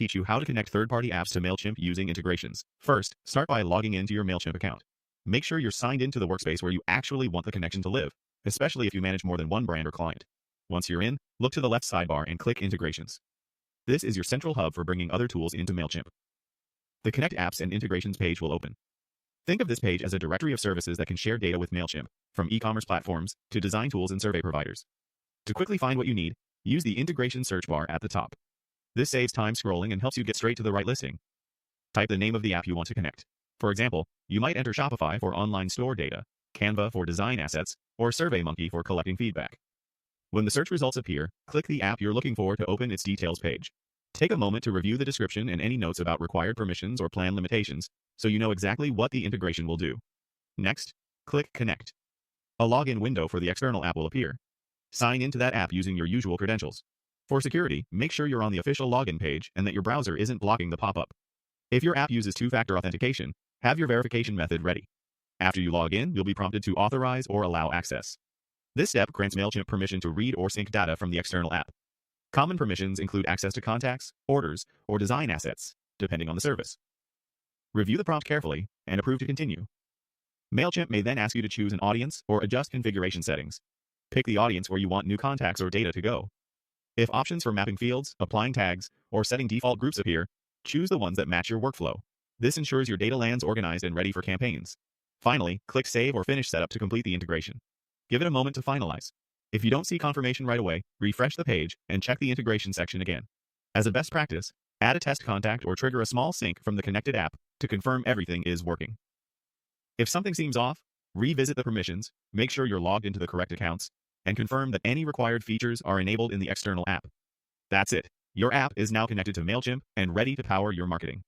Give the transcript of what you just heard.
teach you how to connect third-party apps to Mailchimp using integrations. First, start by logging into your Mailchimp account. Make sure you're signed into the workspace where you actually want the connection to live, especially if you manage more than one brand or client. Once you're in, look to the left sidebar and click Integrations. This is your central hub for bringing other tools into Mailchimp. The Connect Apps and Integrations page will open. Think of this page as a directory of services that can share data with Mailchimp, from e-commerce platforms to design tools and survey providers. To quickly find what you need, use the integration search bar at the top. This saves time scrolling and helps you get straight to the right listing. Type the name of the app you want to connect. For example, you might enter Shopify for online store data, Canva for design assets, or SurveyMonkey for collecting feedback. When the search results appear, click the app you're looking for to open its details page. Take a moment to review the description and any notes about required permissions or plan limitations, so you know exactly what the integration will do. Next, click Connect. A login window for the external app will appear. Sign into that app using your usual credentials. For security, make sure you're on the official login page and that your browser isn't blocking the pop-up. If your app uses two-factor authentication, have your verification method ready. After you log in, you'll be prompted to authorize or allow access. This step grants Mailchimp permission to read or sync data from the external app. Common permissions include access to contacts, orders, or design assets, depending on the service. Review the prompt carefully and approve to continue. Mailchimp may then ask you to choose an audience or adjust configuration settings. Pick the audience where you want new contacts or data to go. If options for mapping fields, applying tags, or setting default groups appear, choose the ones that match your workflow. This ensures your data lands organized and ready for campaigns. Finally, click Save or Finish Setup to complete the integration. Give it a moment to finalize. If you don't see confirmation right away, refresh the page and check the integration section again. As a best practice, add a test contact or trigger a small sync from the connected app to confirm everything is working. If something seems off, revisit the permissions, make sure you're logged into the correct accounts, and confirm that any required features are enabled in the external app. That's it. Your app is now connected to Mailchimp and ready to power your marketing.